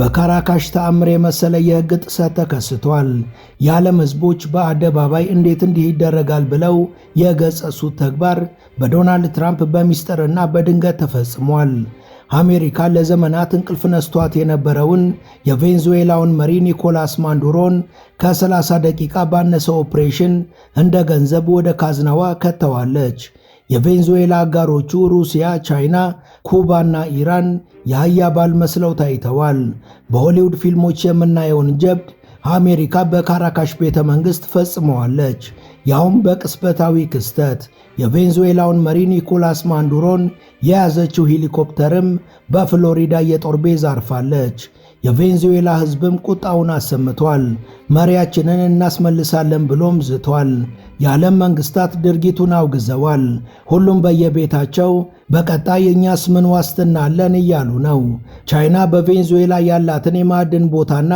በካራካሽ ተአምር የመሰለ የሕግ ጥሰት ተከስቷል። የዓለም ሕዝቦች በአደባባይ እንዴት እንዲህ ይደረጋል ብለው የገጸሱት ተግባር በዶናልድ ትራምፕ በሚስጥርና በድንገት ተፈጽሟል። አሜሪካ ለዘመናት እንቅልፍ ነስቷት የነበረውን የቬንዙዌላውን መሪ ኒኮላስ ማዱሮን ከ30 ደቂቃ ባነሰ ኦፕሬሽን እንደ ገንዘብ ወደ ካዝናዋ ከተዋለች። የቬንዙዌላ አጋሮቹ ሩሲያ፣ ቻይና፣ ኩባና ኢራን የአህያ ባል መስለው ታይተዋል። በሆሊውድ ፊልሞች የምናየውን ጀብድ አሜሪካ በካራካሽ ቤተ መንግሥት ፈጽመዋለች። ያውም በቅስበታዊ ክስተት የቬንዙዌላውን መሪ ኒኮላስ ማዱሮን የያዘችው ሄሊኮፕተርም በፍሎሪዳ የጦር ቤዝ አርፋለች። የቬንዙዌላ ሕዝብም ቁጣውን አሰምቷል። መሪያችንን እናስመልሳለን ብሎም ዝቷል። የዓለም መንግስታት ድርጊቱን አውግዘዋል። ሁሉም በየቤታቸው በቀጣይ እኛስ ምን ዋስትና አለን እያሉ ነው። ቻይና በቬንዙዌላ ያላትን የማዕድን ቦታና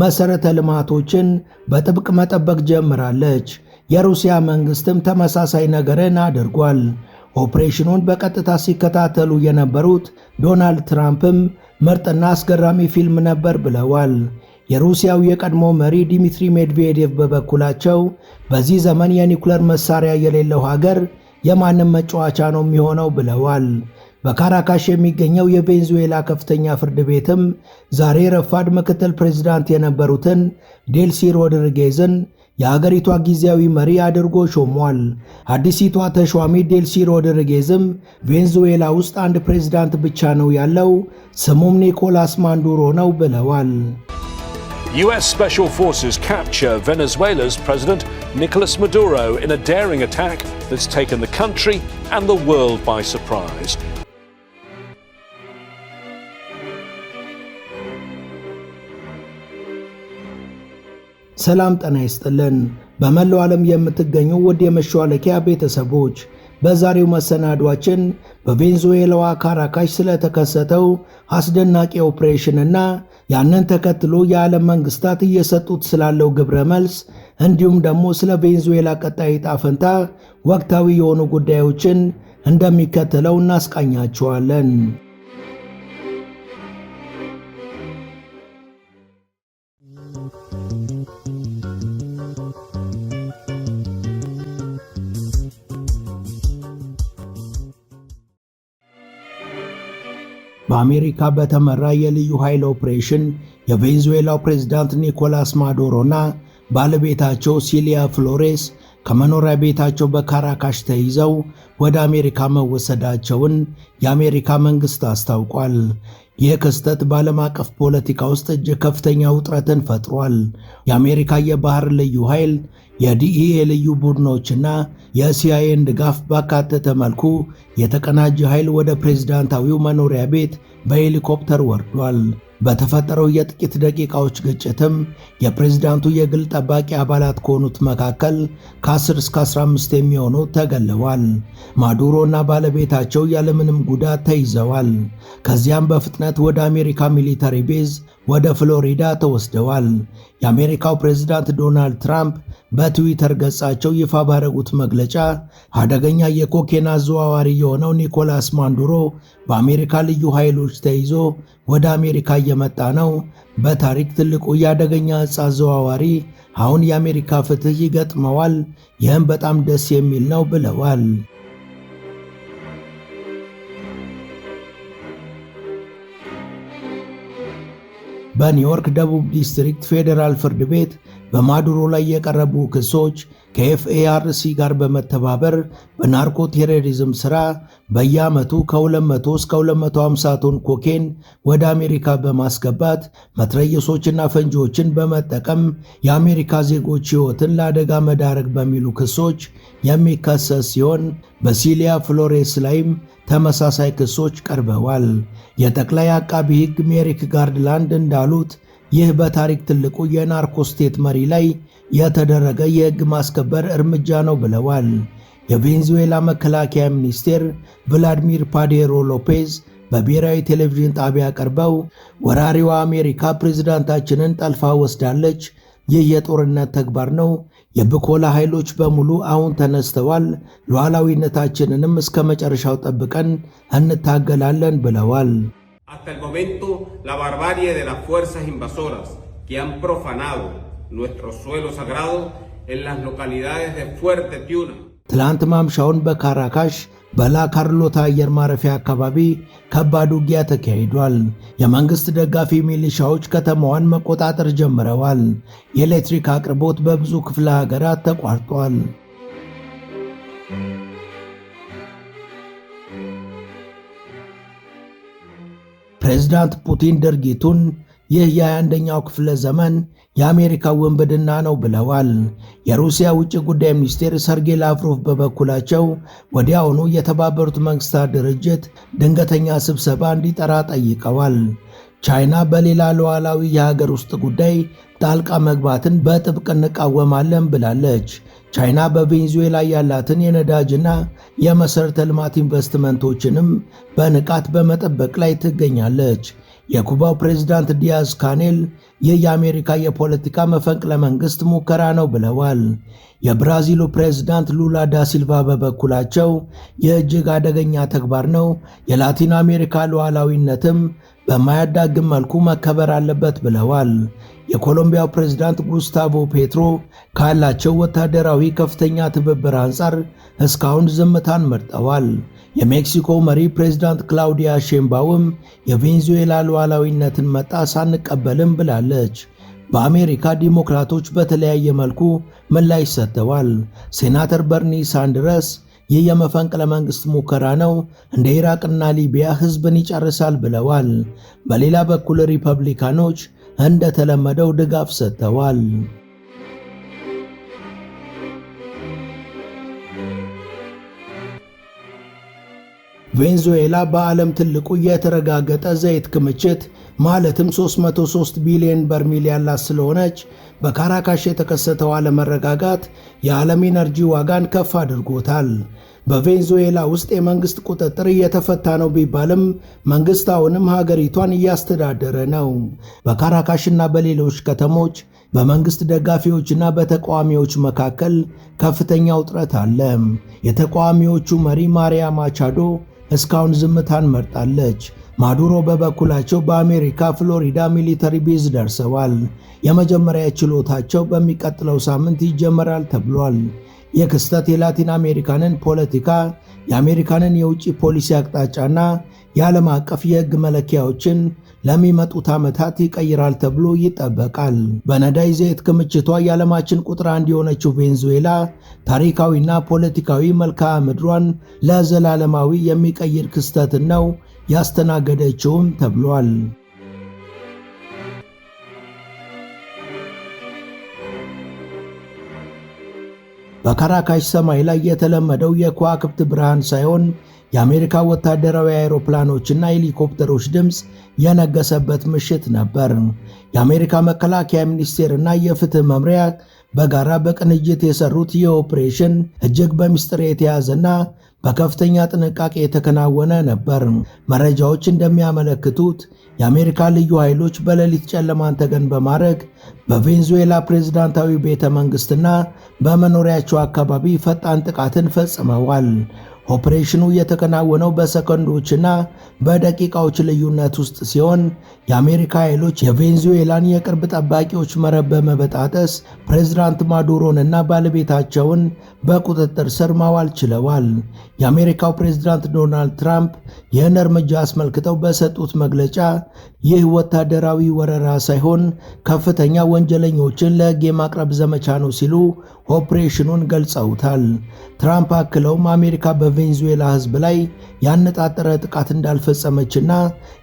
መሠረተ ልማቶችን በጥብቅ መጠበቅ ጀምራለች። የሩሲያ መንግስትም ተመሳሳይ ነገርን አድርጓል። ኦፕሬሽኑን በቀጥታ ሲከታተሉ የነበሩት ዶናልድ ትራምፕም ምርጥና አስገራሚ ፊልም ነበር ብለዋል። የሩሲያው የቀድሞ መሪ ዲሚትሪ ሜድቬዴቭ በበኩላቸው በዚህ ዘመን የኒውክሌር መሳሪያ የሌለው ሀገር የማንም መጫወቻ ነው የሚሆነው ብለዋል። በካራካሽ የሚገኘው የቬንዙዌላ ከፍተኛ ፍርድ ቤትም ዛሬ ረፋድ ምክትል ፕሬዝዳንት የነበሩትን ዴልሲ ሮድሪጌዝን የሀገሪቷ ጊዜያዊ መሪ አድርጎ ሾሟል። አዲሲቷ ተሿሚ ዴልሲ ሮድሪጌዝም ቬንዙዌላ ውስጥ አንድ ፕሬዝዳንት ብቻ ነው ያለው፣ ስሙም ኒኮላስ ማዱሮ ነው ብለዋል። US Special Forces capture Venezuela's President Nicolas Maduro in a daring attack that's taken the country and the world by surprise. ሰላም ጤና ይስጥልን። በመላው ዓለም የምትገኙ ውድ የመሿለኪያ ቤተሰቦች በዛሬው መሰናዷችን በቬንዙዌላዋ ካራካሽ ስለተከሰተው አስደናቂ ኦፕሬሽንና ያንን ተከትሎ የዓለም መንግስታት እየሰጡት ስላለው ግብረ መልስ እንዲሁም ደግሞ ስለ ቬንዙዌላ ቀጣይ ዕጣ ፈንታ ወቅታዊ የሆኑ ጉዳዮችን እንደሚከተለው እናስቃኛቸዋለን። በአሜሪካ በተመራ የልዩ ኃይል ኦፕሬሽን የቬንዙዌላው ፕሬዝዳንት ኒኮላስ ማዱሮና ባለቤታቸው ሲሊያ ፍሎሬስ ከመኖሪያ ቤታቸው በካራካሽ ተይዘው ወደ አሜሪካ መወሰዳቸውን የአሜሪካ መንግስት አስታውቋል። ይህ ክስተት በዓለም አቀፍ ፖለቲካ ውስጥ እጅግ ከፍተኛ ውጥረትን ፈጥሯል። የአሜሪካ የባህር ልዩ ኃይል የዲኢኤ ልዩ ቡድኖችና የሲአይኤን ድጋፍ ባካተተ መልኩ የተቀናጀ ኃይል ወደ ፕሬዝዳንታዊው መኖሪያ ቤት በሄሊኮፕተር ወርዷል። በተፈጠረው የጥቂት ደቂቃዎች ግጭትም የፕሬዝዳንቱ የግል ጠባቂ አባላት ከሆኑት መካከል ከ10 እስከ 15 የሚሆኑ ተገለዋል። ማዱሮና ባለቤታቸው ያለምንም ጉዳት ተይዘዋል። ከዚያም በፍጥነት ወደ አሜሪካ ሚሊተሪ ቤዝ ወደ ፍሎሪዳ ተወስደዋል። የአሜሪካው ፕሬዝዳንት ዶናልድ ትራምፕ በትዊተር ገጻቸው ይፋ ባደረጉት መግለጫ አደገኛ የኮኬን አዘዋዋሪ የሆነው ኒኮላስ ማዱሮ በአሜሪካ ልዩ ኃይሎች ተይዞ ወደ አሜሪካ እየመጣ ነው። በታሪክ ትልቁ የአደገኛ ዕፅ አዘዋዋሪ አሁን የአሜሪካ ፍትህ ይገጥመዋል። ይህም በጣም ደስ የሚል ነው ብለዋል። በኒውዮርክ ደቡብ ዲስትሪክት ፌዴራል ፍርድ ቤት በማዱሮ ላይ የቀረቡ ክሶች ከኤፍኤአርሲ ጋር በመተባበር በናርኮ ቴሮሪዝም ሥራ በየዓመቱ ከ200 እስከ 250 ቶን ኮኬን ወደ አሜሪካ በማስገባት መትረየሶችና ፈንጂዎችን በመጠቀም የአሜሪካ ዜጎች ሕይወትን ለአደጋ መዳረግ በሚሉ ክሶች የሚከሰስ ሲሆን በሲሊያ ፍሎሬስ ላይም ተመሳሳይ ክሶች ቀርበዋል። የጠቅላይ አቃቢ ሕግ ሜሪክ ጋርድላንድ እንዳሉት ይህ በታሪክ ትልቁ የናርኮ ስቴት መሪ ላይ የተደረገ የሕግ ማስከበር እርምጃ ነው ብለዋል። የቬንዙዌላ መከላከያ ሚኒስቴር ቭላዲሚር ፓዴሮ ሎፔዝ በብሔራዊ ቴሌቪዥን ጣቢያ ቀርበው ወራሪዋ አሜሪካ ፕሬዝዳንታችንን ጠልፋ ወስዳለች፣ ይህ የጦርነት ተግባር ነው፣ የብኮላ ኃይሎች በሙሉ አሁን ተነስተዋል፣ ሉዓላዊነታችንንም እስከ መጨረሻው ጠብቀን እንታገላለን ብለዋል። Hasta el momento, la barbarie de las fuerzas invasoras que han profanado nuestro suelo sagrado en las localidades de Fuerte Tiuna. ትላንት ማምሻውን በካራካሽ በላ ካርሎታ አየር ማረፊያ አካባቢ ከባድ ውጊያ ተካሂዷል። የመንግስት ደጋፊ ሚሊሻዎች ከተማዋን መቆጣጠር ጀምረዋል። የኤሌክትሪክ አቅርቦት በብዙ ክፍለ ሀገራት ተቋርጧል። ፕሬዝዳንት ፑቲን ድርጊቱን ይህ የ21ኛው ክፍለ ዘመን የአሜሪካ ውንብድና ነው ብለዋል። የሩሲያ ውጭ ጉዳይ ሚኒስቴር ሰርጌይ ላቭሮቭ በበኩላቸው ወዲያውኑ የተባበሩት መንግስታት ድርጅት ድንገተኛ ስብሰባ እንዲጠራ ጠይቀዋል። ቻይና በሌላ ሉዓላዊ የሀገር ውስጥ ጉዳይ ጣልቃ መግባትን በጥብቅ እንቃወማለን ብላለች። ቻይና በቬኔዙዌላ ያላትን የነዳጅና የመሠረተ ልማት ኢንቨስትመንቶችንም በንቃት በመጠበቅ ላይ ትገኛለች። የኩባው ፕሬዝዳንት ዲያዝ ካኔል ይህ የአሜሪካ የፖለቲካ መፈንቅለ መንግሥት ሙከራ ነው ብለዋል። የብራዚሉ ፕሬዝዳንት ሉላ ዳ ሲልቫ በበኩላቸው ይህ እጅግ አደገኛ ተግባር ነው፣ የላቲን አሜሪካ ሉዓላዊነትም በማያዳግም መልኩ መከበር አለበት ብለዋል። የኮሎምቢያው ፕሬዝዳንት ጉስታቮ ፔትሮ ካላቸው ወታደራዊ ከፍተኛ ትብብር አንጻር እስካሁን ዝምታን መርጠዋል። የሜክሲኮ መሪ ፕሬዝዳንት ክላውዲያ ሼምባውም የቬኔዙዌላ ሉዓላዊነትን መጣስ አንቀበልም ብላለች። በአሜሪካ ዲሞክራቶች በተለያየ መልኩ ምላሽ ሰጥተዋል። ሴናተር በርኒ ሳንደርስ ይህ የመፈንቅለ መንግሥት ሙከራ ነው፣ እንደ ኢራቅና ሊቢያ ሕዝብን ይጨርሳል ብለዋል። በሌላ በኩል ሪፐብሊካኖች እንደተለመደው ድጋፍ ሰጥተዋል። ቬኔዙዌላ በዓለም ትልቁ የተረጋገጠ ዘይት ክምችት ማለትም 303 ቢሊዮን በርሜል ያላት ስለሆነች በካራካሽ የተከሰተው አለመረጋጋት የዓለም ኢነርጂ ዋጋን ከፍ አድርጎታል። በቬኔዙዌላ ውስጥ የመንግሥት ቁጥጥር እየተፈታ ነው ቢባልም መንግሥት አሁንም ሀገሪቷን እያስተዳደረ ነው። በካራካሽና በሌሎች ከተሞች በመንግሥት ደጋፊዎችና በተቃዋሚዎች መካከል ከፍተኛ ውጥረት አለ። የተቃዋሚዎቹ መሪ ማሪያ ማቻዶ እስካሁን ዝምታን መርጣለች። ማዱሮ በበኩላቸው በአሜሪካ ፍሎሪዳ ሚሊተሪ ቤዝ ደርሰዋል። የመጀመሪያ ችሎታቸው በሚቀጥለው ሳምንት ይጀመራል ተብሏል። ይህ ክስተት የላቲን አሜሪካንን ፖለቲካ፣ የአሜሪካንን የውጭ ፖሊሲ አቅጣጫና የዓለም አቀፍ የሕግ መለኪያዎችን ለሚመጡት ዓመታት ይቀይራል ተብሎ ይጠበቃል። በነዳጅ ዘይት ክምችቷ የዓለማችን ቁጥር 1 የሆነችው ቬኔዙዌላ ታሪካዊና ፖለቲካዊ መልክዓ ምድሯን ለዘላለማዊ የሚቀይር ክስተትን ነው ያስተናገደችውም ተብሏል። በካራካሽ ሰማይ ላይ የተለመደው የከዋክብት ብርሃን ሳይሆን የአሜሪካ ወታደራዊ አውሮፕላኖችና ሄሊኮፕተሮች ድምፅ የነገሰበት ምሽት ነበር። የአሜሪካ መከላከያ ሚኒስቴርና የፍትህ መምሪያ በጋራ በቅንጅት የሰሩት ይህ ኦፕሬሽን እጅግ በሚስጥር የተያዘና በከፍተኛ ጥንቃቄ የተከናወነ ነበር። መረጃዎች እንደሚያመለክቱት የአሜሪካ ልዩ ኃይሎች በሌሊት ጨለማን ተገን በማድረግ በቬኔዙዌላ ፕሬዝዳንታዊ ቤተ መንግሥትና በመኖሪያቸው አካባቢ ፈጣን ጥቃትን ፈጽመዋል። ኦፕሬሽኑ የተከናወነው በሰከንዶችና በደቂቃዎች ልዩነት ውስጥ ሲሆን የአሜሪካ ኃይሎች የቬኔዙዌላን የቅርብ ጠባቂዎች መረብ በመበጣጠስ ፕሬዝዳንት ማዱሮንና ባለቤታቸውን በቁጥጥር ስር ማዋል ችለዋል። የአሜሪካው ፕሬዝዳንት ዶናልድ ትራምፕ ይህን እርምጃ አስመልክተው በሰጡት መግለጫ ይህ ወታደራዊ ወረራ ሳይሆን ከፍተኛ ወንጀለኞችን ለሕግ የማቅረብ ዘመቻ ነው ሲሉ ኦፕሬሽኑን ገልጸውታል። ትራምፕ አክለውም አሜሪካ በቬኔዙዌላ ሕዝብ ላይ ያነጣጠረ ጥቃት እንዳልፈጸመችና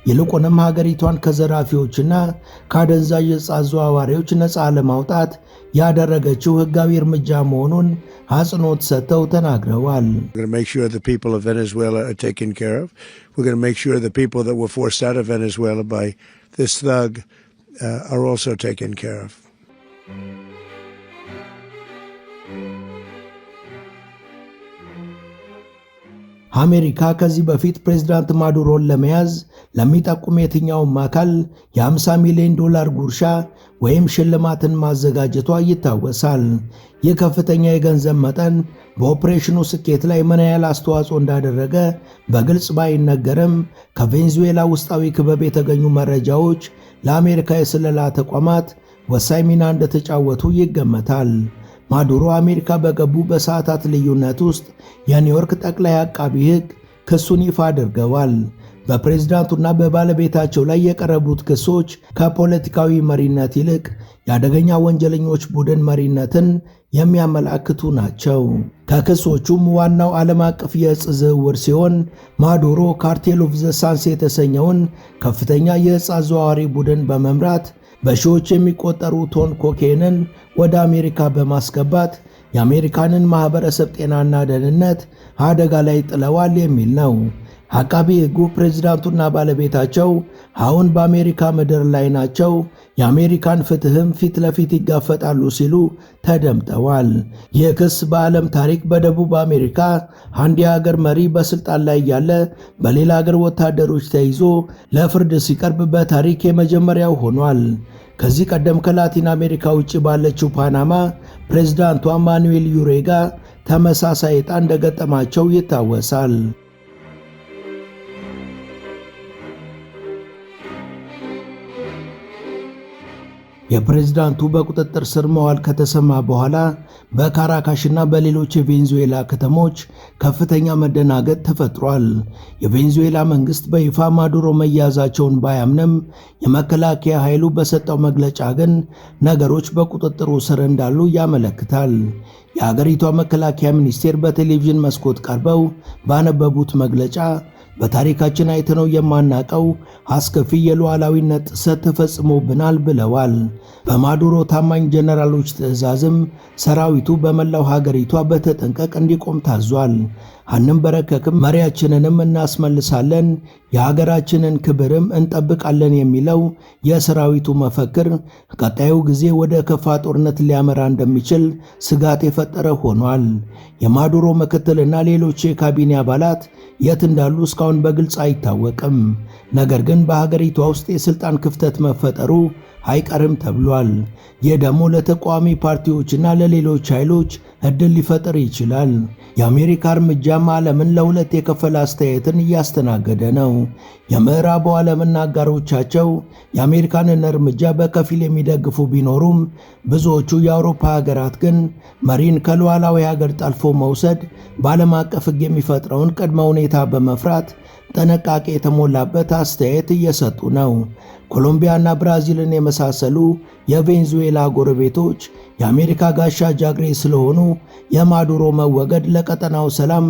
ይልቁንም ሀገሪቷን ከዘራፊዎችና ከአደንዛዥ ዕፅ አዘዋዋሪዎች ነፃ ለማውጣት ያደረገችው ሕጋዊ እርምጃ መሆኑን አጽንኦት ሰጥተው ተናግረዋል። We're going to make sure the people of Venezuela are taken care of. We're going to make sure the people that were forced out of Venezuela by this thug are also taken care of. አሜሪካ ከዚህ በፊት ፕሬዝዳንት ማዱሮን ለመያዝ ለሚጠቁም የትኛውም አካል የ50 ሚሊዮን ዶላር ጉርሻ ወይም ሽልማትን ማዘጋጀቷ ይታወሳል። ይህ ከፍተኛ የገንዘብ መጠን በኦፕሬሽኑ ስኬት ላይ ምን ያህል አስተዋጽኦ እንዳደረገ በግልጽ ባይነገርም ከቬንዙዌላ ውስጣዊ ክበብ የተገኙ መረጃዎች ለአሜሪካ የስለላ ተቋማት ወሳኝ ሚና እንደተጫወቱ ይገመታል። ማዱሮ አሜሪካ በገቡ በሰዓታት ልዩነት ውስጥ የኒውዮርክ ጠቅላይ አቃቢ ሕግ ክሱን ይፋ አድርገዋል። በፕሬዝዳንቱና በባለቤታቸው ላይ የቀረቡት ክሶች ከፖለቲካዊ መሪነት ይልቅ የአደገኛ ወንጀለኞች ቡድን መሪነትን የሚያመላክቱ ናቸው። ከክሶቹም ዋናው ዓለም አቀፍ የዕፅ ዝውውር ሲሆን ማዱሮ ካርቴል ኦፍ ዘ ሳንስ የተሰኘውን ከፍተኛ የዕፅ አዘዋዋሪ ቡድን በመምራት በሺዎች የሚቆጠሩ ቶን ኮኬንን ወደ አሜሪካ በማስገባት የአሜሪካንን ማህበረሰብ ጤናና ደህንነት አደጋ ላይ ጥለዋል የሚል ነው። አቃቢ ሕጉ ፕሬዝዳንቱና ባለቤታቸው አሁን በአሜሪካ ምድር ላይ ናቸው፣ የአሜሪካን ፍትህም ፊት ለፊት ይጋፈጣሉ ሲሉ ተደምጠዋል። ይህ ክስ በዓለም ታሪክ በደቡብ አሜሪካ አንድ የሀገር መሪ በስልጣን ላይ ያለ በሌላ ሀገር ወታደሮች ተይዞ ለፍርድ ሲቀርብ በታሪክ የመጀመሪያው ሆኗል። ከዚህ ቀደም ከላቲን አሜሪካ ውጭ ባለችው ፓናማ ፕሬዝዳንቷ ማኑዌል ዩሬጋ ተመሳሳይ ዕጣ እንደገጠማቸው ይታወሳል። የፕሬዝዳንቱ በቁጥጥር ስር መዋል ከተሰማ በኋላ በካራካሽና በሌሎች የቬንዙዌላ ከተሞች ከፍተኛ መደናገጥ ተፈጥሯል። የቬንዙዌላ መንግስት በይፋ ማዱሮ መያዛቸውን ባያምንም የመከላከያ ኃይሉ በሰጠው መግለጫ ግን ነገሮች በቁጥጥሩ ስር እንዳሉ ያመለክታል። የአገሪቷ መከላከያ ሚኒስቴር በቴሌቪዥን መስኮት ቀርበው ባነበቡት መግለጫ በታሪካችን አይተነው የማናቀው አስከፊ የሉዓላዊነት ጥሰት ተፈጽሞብናል ብለዋል። በማዱሮ ታማኝ ጀነራሎች ትዕዛዝም ሰራዊቱ በመላው ሀገሪቷ በተጠንቀቅ እንዲቆም ታዟል። አንንበረከክም፣ መሪያችንንም እናስመልሳለን፣ የሀገራችንን ክብርም እንጠብቃለን የሚለው የሰራዊቱ መፈክር ቀጣዩ ጊዜ ወደ ከፋ ጦርነት ሊያመራ እንደሚችል ስጋት የፈጠረ ሆኗል። የማዱሮ ምክትልና ሌሎች የካቢኔ አባላት የት እንዳሉ እስካሁን በግልጽ አይታወቅም። ነገር ግን በሀገሪቷ ውስጥ የስልጣን ክፍተት መፈጠሩ አይቀርም ተብሏል። ይህ ደግሞ ለተቃዋሚ ፓርቲዎችና ለሌሎች ኃይሎች እድል ሊፈጥር ይችላል። የአሜሪካ እርምጃም ዓለምን ለሁለት የከፈለ አስተያየትን እያስተናገደ ነው። የምዕራቡ ዓለምና አጋሮቻቸው የአሜሪካንን እርምጃ በከፊል የሚደግፉ ቢኖሩም ብዙዎቹ የአውሮፓ ሀገራት ግን መሪን ከሉዓላዊ ሀገር ጠልፎ መውሰድ በዓለም አቀፍ ሕግ የሚፈጥረውን ቅድመ ሁኔታ በመፍራት ጥንቃቄ የተሞላበት አስተያየት እየሰጡ ነው። ኮሎምቢያና ብራዚልን የመሳሰሉ የቬንዙዌላ ጎረቤቶች የአሜሪካ ጋሻ ጃግሬ ስለሆኑ የማዱሮ መወገድ ለቀጠናው ሰላም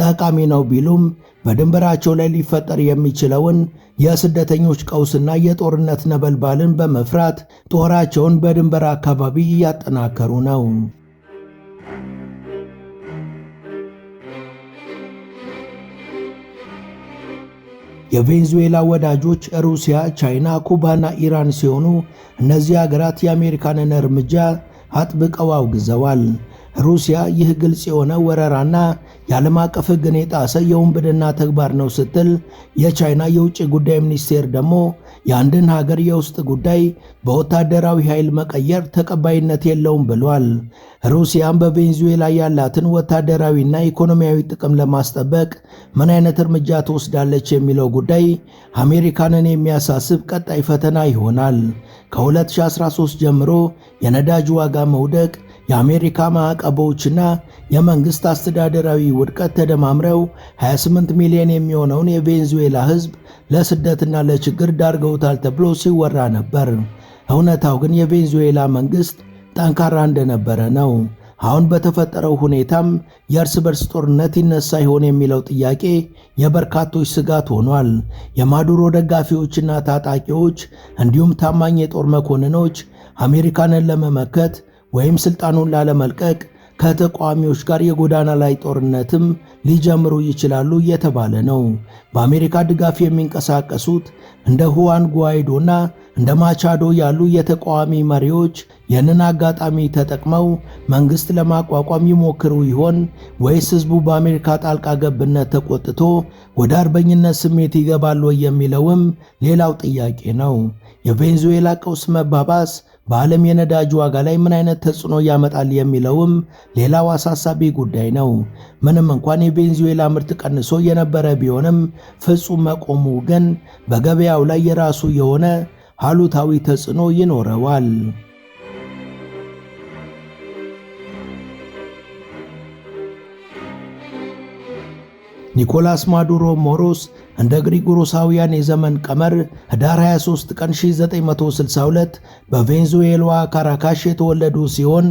ጠቃሚ ነው ቢሉም በድንበራቸው ላይ ሊፈጠር የሚችለውን የስደተኞች ቀውስና የጦርነት ነበልባልን በመፍራት ጦራቸውን በድንበር አካባቢ እያጠናከሩ ነው። የቬንዙዌላ ወዳጆች ሩሲያ፣ ቻይና፣ ኩባና ኢራን ሲሆኑ እነዚህ ሀገራት የአሜሪካንን እርምጃ አጥብቀው አውግዘዋል። ሩሲያ ይህ ግልጽ የሆነ ወረራና የዓለም አቀፍ ሕግን የጣሰ የውንብድና ተግባር ነው ስትል፣ የቻይና የውጭ ጉዳይ ሚኒስቴር ደግሞ የአንድን ሀገር የውስጥ ጉዳይ በወታደራዊ ኃይል መቀየር ተቀባይነት የለውም ብሏል። ሩሲያም በቬንዙዌላ ያላትን ወታደራዊና ኢኮኖሚያዊ ጥቅም ለማስጠበቅ ምን አይነት እርምጃ ትወስዳለች የሚለው ጉዳይ አሜሪካንን የሚያሳስብ ቀጣይ ፈተና ይሆናል። ከ2013 ጀምሮ የነዳጅ ዋጋ መውደቅ፣ የአሜሪካ ማዕቀቦችና የመንግስት አስተዳደራዊ ውድቀት ተደማምረው 28 ሚሊዮን የሚሆነውን የቬንዙዌላ ሕዝብ ለስደትና ለችግር ዳርገውታል ተብሎ ሲወራ ነበር። እውነታው ግን የቬንዙዌላ መንግስት ጠንካራ እንደነበረ ነው። አሁን በተፈጠረው ሁኔታም የእርስ በርስ ጦርነት ይነሳ ይሆን የሚለው ጥያቄ የበርካቶች ስጋት ሆኗል። የማዱሮ ደጋፊዎችና ታጣቂዎች እንዲሁም ታማኝ የጦር መኮንኖች አሜሪካንን ለመመከት ወይም ስልጣኑን ላለመልቀቅ ከተቃዋሚዎች ጋር የጎዳና ላይ ጦርነትም ሊጀምሩ ይችላሉ እየተባለ ነው። በአሜሪካ ድጋፍ የሚንቀሳቀሱት እንደ ሁዋን ጓይዶና እንደ ማቻዶ ያሉ የተቃዋሚ መሪዎች ይህንን አጋጣሚ ተጠቅመው መንግስት ለማቋቋም ይሞክሩ ይሆን ወይስ ህዝቡ በአሜሪካ ጣልቃ ገብነት ተቆጥቶ ወደ አርበኝነት ስሜት ይገባል የሚለውም ሌላው ጥያቄ ነው። የቬንዙዌላ ቀውስ መባባስ በዓለም የነዳጅ ዋጋ ላይ ምን አይነት ተጽዕኖ ያመጣል የሚለውም ሌላው አሳሳቢ ጉዳይ ነው። ምንም እንኳን የቬንዙዌላ ምርት ቀንሶ የነበረ ቢሆንም ፍጹም መቆሙ ግን በገበያው ላይ የራሱ የሆነ አሉታዊ ተጽዕኖ ይኖረዋል። ኒኮላስ ማዱሮ ሞሮስ እንደ ግሪጎሮሳውያን የዘመን ቀመር ህዳር 23 ቀን 1962 በቬንዙዌላዋ ካራካሽ የተወለዱ ሲሆን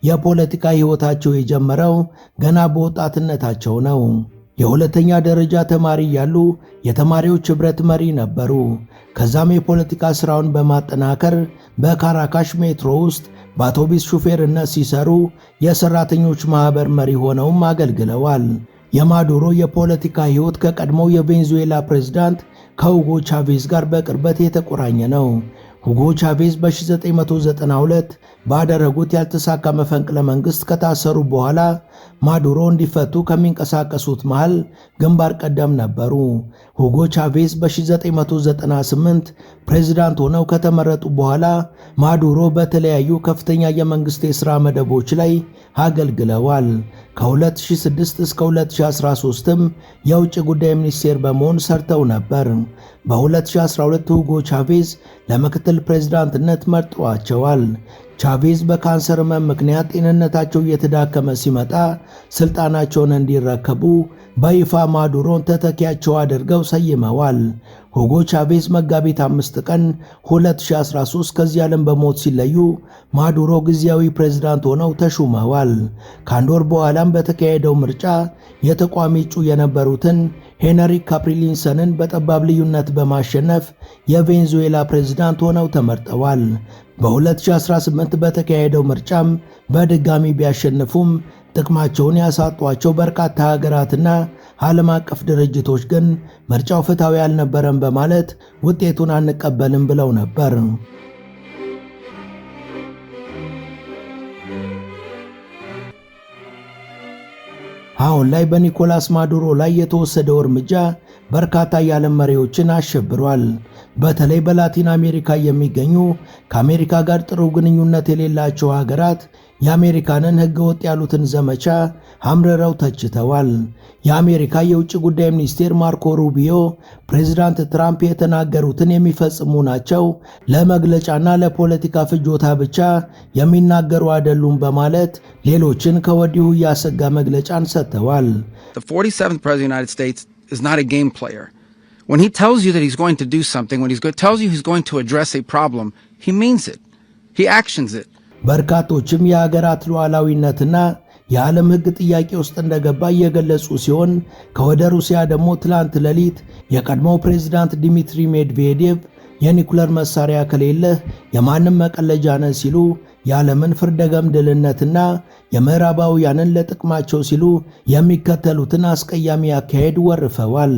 የፖለቲካ ሕይወታቸው የጀመረው ገና በወጣትነታቸው ነው። የሁለተኛ ደረጃ ተማሪ ያሉ የተማሪዎች ኅብረት መሪ ነበሩ። ከዛም የፖለቲካ ሥራውን በማጠናከር በካራካሽ ሜትሮ ውስጥ በአውቶቡስ ሹፌርነት ሲሰሩ የሠራተኞች ማኅበር መሪ ሆነውም አገልግለዋል። የማዱሮ የፖለቲካ ሕይወት ከቀድሞው የቬንዙዌላ ፕሬዝዳንት ከሁጎ ቻቬዝ ጋር በቅርበት የተቆራኘ ነው። ሁጎ ቻቬዝ በ1992 ባደረጉት ያልተሳካ መፈንቅለ መንግሥት ከታሰሩ በኋላ ማዱሮ እንዲፈቱ ከሚንቀሳቀሱት መሃል ግንባር ቀደም ነበሩ። ሁጎ ቻቬዝ በ1998 ፕሬዝዳንት ሆነው ከተመረጡ በኋላ ማዱሮ በተለያዩ ከፍተኛ የመንግሥት የሥራ መደቦች ላይ አገልግለዋል። ከ2006 እስከ 2013ም የውጭ ጉዳይ ሚኒስቴር በመሆን ሰርተው ነበር። በ2012 ሁጎ ቻቬዝ ለምክትል ፕሬዝዳንትነት መርጠዋቸዋል። ቻቬዝ በካንሰር ሕመም ምክንያት ጤንነታቸው እየተዳከመ ሲመጣ ስልጣናቸውን እንዲረከቡ በይፋ ማዱሮን ተተኪያቸው አድርገው ሰይመዋል። ሁጎ ቻቬዝ መጋቢት 5 ቀን 2013 ከዚህ ዓለም በሞት ሲለዩ ማዱሮ ጊዜያዊ ፕሬዝዳንት ሆነው ተሹመዋል። ከአንድ ወር በኋላም በተካሄደው ምርጫ የተቋሚ እጩ የነበሩትን ሄንሪክ ካፕሪሊንሰንን በጠባብ ልዩነት በማሸነፍ የቬንዙዌላ ፕሬዝዳንት ሆነው ተመርጠዋል። በ2018 በተካሄደው ምርጫም በድጋሚ ቢያሸንፉም ጥቅማቸውን ያሳጧቸው በርካታ ሀገራትና ዓለም አቀፍ ድርጅቶች ግን ምርጫው ፍትሐዊ አልነበረም በማለት ውጤቱን አንቀበልም ብለው ነበር። አሁን ላይ በኒኮላስ ማዱሮ ላይ የተወሰደው እርምጃ በርካታ የዓለም መሪዎችን አሸብሯል። በተለይ በላቲን አሜሪካ የሚገኙ ከአሜሪካ ጋር ጥሩ ግንኙነት የሌላቸው ሀገራት የአሜሪካንን ሕገወጥ ያሉትን ዘመቻ አምርረው ተችተዋል። የአሜሪካ የውጭ ጉዳይ ሚኒስቴር ማርኮ ሩቢዮ ፕሬዝዳንት ትራምፕ የተናገሩትን የሚፈጽሙ ናቸው፣ ለመግለጫና ለፖለቲካ ፍጆታ ብቻ የሚናገሩ አይደሉም በማለት ሌሎችን ከወዲሁ ያሰጋ መግለጫን ሰጥተዋል። The 47th president of the United States is not a game player. When he tells you that he's going to do something, when he tells you he's going to address a problem, he means it. He actions it. በርካቶችም የሀገራት ሉዓላዊነትና የዓለም ሕግ ጥያቄ ውስጥ እንደገባ እየገለጹ ሲሆን ከወደ ሩሲያ ደግሞ ትላንት ሌሊት የቀድሞው ፕሬዝዳንት ዲሚትሪ ሜድቬዴቭ የኒኩለር መሳሪያ ከሌለህ የማንም መቀለጃ ነህ ሲሉ የዓለምን ፍርደ ገምድልነትና የምዕራባውያንን ለጥቅማቸው ሲሉ የሚከተሉትን አስቀያሚ አካሄድ ወርፈዋል።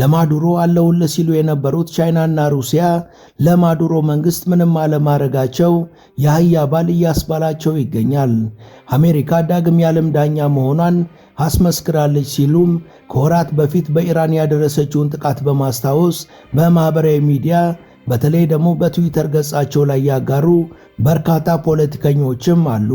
ለማዱሮ አለውልህ ሲሉ የነበሩት ቻይናና ሩሲያ ለማዱሮ መንግስት ምንም አለማድረጋቸው የአህያ ባል እያስባላቸው ይገኛል። አሜሪካ ዳግም የዓለም ዳኛ መሆኗን አስመስክራለች ሲሉም ከወራት በፊት በኢራን ያደረሰችውን ጥቃት በማስታወስ በማኅበራዊ ሚዲያ በተለይ ደግሞ በትዊተር ገጻቸው ላይ ያጋሩ በርካታ ፖለቲከኞችም አሉ።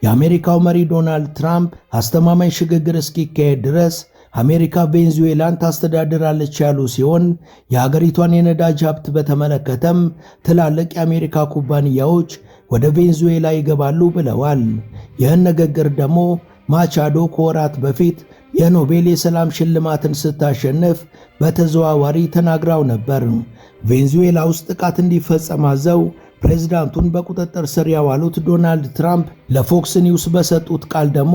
የአሜሪካው መሪ ዶናልድ ትራምፕ አስተማማኝ ሽግግር እስኪካሄድ ድረስ አሜሪካ ቬንዙዌላን ታስተዳድራለች ያሉ ሲሆን የሀገሪቷን የነዳጅ ሀብት በተመለከተም ትላልቅ የአሜሪካ ኩባንያዎች ወደ ቬንዙዌላ ይገባሉ ብለዋል። ይህን ንግግር ደግሞ ማቻዶ ከወራት በፊት የኖቤል የሰላም ሽልማትን ስታሸንፍ በተዘዋዋሪ ተናግራው ነበር። ቬንዙዌላ ውስጥ ጥቃት እንዲፈጸም አዘው ፕሬዝዳንቱን በቁጥጥር ስር ያዋሉት ዶናልድ ትራምፕ ለፎክስ ኒውስ በሰጡት ቃል ደግሞ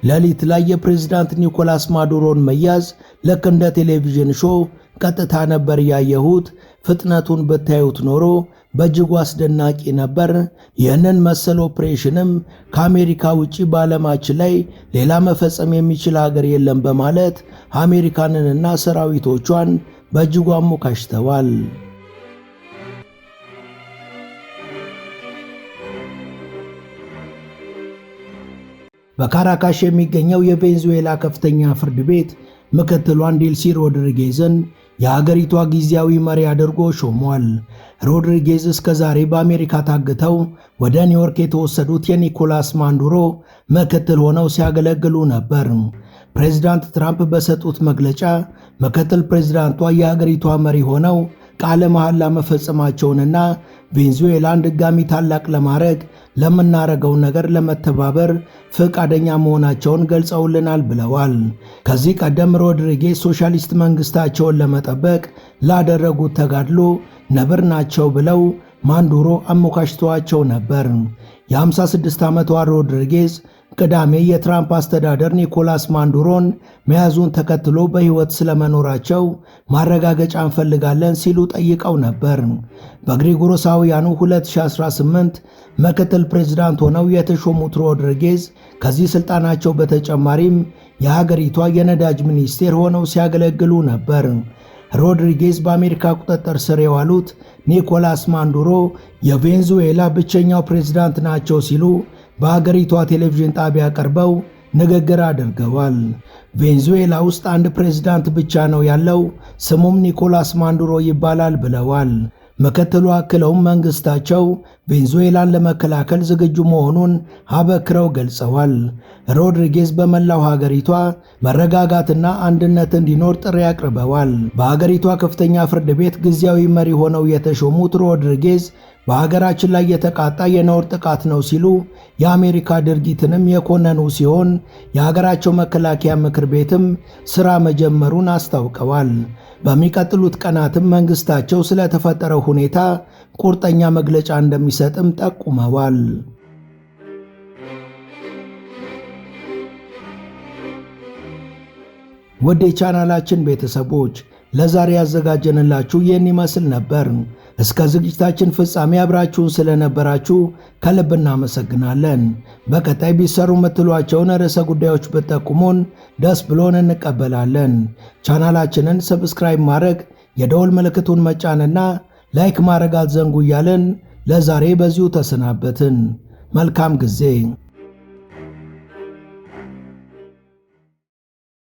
ሌሊት ላይ የፕሬዝዳንት ኒኮላስ ማዱሮን መያዝ ልክ እንደ ቴሌቪዥን ሾው ቀጥታ ነበር ያየሁት፣ ፍጥነቱን ብታዩት ኖሮ በእጅጉ አስደናቂ ነበር። ይህንን መሰል ኦፕሬሽንም ከአሜሪካ ውጪ በዓለማችን ላይ ሌላ መፈጸም የሚችል ሀገር የለም በማለት አሜሪካንንና ሰራዊቶቿን በእጅጉ አሞካሽተዋል። በካራካሽ የሚገኘው የቬንዙዌላ ከፍተኛ ፍርድ ቤት ምክትሏን ዴልሲ ሮድሪጌዝን የሀገሪቷ ጊዜያዊ መሪ አድርጎ ሾሟል። ሮድሪጌዝ እስከ ዛሬ በአሜሪካ ታግተው ወደ ኒውዮርክ የተወሰዱት የኒኮላስ ማንዱሮ ምክትል ሆነው ሲያገለግሉ ነበር። ፕሬዚዳንት ትራምፕ በሰጡት መግለጫ ምክትል ፕሬዚዳንቷ የሀገሪቷ መሪ ሆነው ቃለ መሐላ መፈጸማቸውንና ቬንዙዌላን ድጋሚ ታላቅ ለማድረግ ለምናረገው ነገር ለመተባበር ፈቃደኛ መሆናቸውን ገልጸውልናል ብለዋል። ከዚህ ቀደም ሮድሪጌዝ ሶሻሊስት መንግስታቸውን ለመጠበቅ ላደረጉት ተጋድሎ ነብር ናቸው ብለው ማንዱሮ አሞካሽተዋቸው ነበር። የ56 ዓመቷ ሮድሪጌዝ ቅዳሜ የትራምፕ አስተዳደር ኒኮላስ ማንዱሮን መያዙን ተከትሎ በሕይወት ስለመኖራቸው ማረጋገጫ እንፈልጋለን ሲሉ ጠይቀው ነበር። በግሪጎሮሳውያኑ 2018 ምክትል ፕሬዝዳንት ሆነው የተሾሙት ሮድሪጌዝ ከዚህ ስልጣናቸው በተጨማሪም የሀገሪቷ የነዳጅ ሚኒስቴር ሆነው ሲያገለግሉ ነበር። ሮድሪጌዝ በአሜሪካ ቁጥጥር ስር የዋሉት ኒኮላስ ማንዱሮ የቬንዙዌላ ብቸኛው ፕሬዝዳንት ናቸው ሲሉ በሀገሪቷ ቴሌቪዥን ጣቢያ ቀርበው ንግግር አድርገዋል። ቬንዙዌላ ውስጥ አንድ ፕሬዝዳንት ብቻ ነው ያለው፣ ስሙም ኒኮላስ ማንዱሮ ይባላል ብለዋል። ምክትሉ አክለውም መንግስታቸው ቬንዙዌላን ለመከላከል ዝግጁ መሆኑን አበክረው ገልጸዋል። ሮድሪጌዝ በመላው ሀገሪቷ መረጋጋትና አንድነት እንዲኖር ጥሪ አቅርበዋል። በሀገሪቷ ከፍተኛ ፍርድ ቤት ጊዜያዊ መሪ ሆነው የተሾሙት ሮድሪጌዝ በሀገራችን ላይ የተቃጣ የነውር ጥቃት ነው ሲሉ የአሜሪካ ድርጊትንም የኮነኑ ሲሆን የሀገራቸው መከላከያ ምክር ቤትም ሥራ መጀመሩን አስታውቀዋል። በሚቀጥሉት ቀናትም መንግስታቸው ስለተፈጠረው ሁኔታ ቁርጠኛ መግለጫ እንደሚሰጥም ጠቁመዋል። ወደ ቻናላችን ቤተሰቦች ለዛሬ ያዘጋጀንላችሁ ይህን ይመስል ነበር። እስከ ዝግጅታችን ፍጻሜ አብራችሁን ስለነበራችሁ ከልብ እናመሰግናለን። በቀጣይ ቢሰሩ የምትሏቸውን ርዕሰ ጉዳዮች ብትጠቁሙን ደስ ብሎን እንቀበላለን። ቻናላችንን ሰብስክራይብ ማድረግ፣ የደወል ምልክቱን መጫንና ላይክ ማድረግ አትዘንጉ እያልን ለዛሬ በዚሁ ተሰናበትን። መልካም ጊዜ።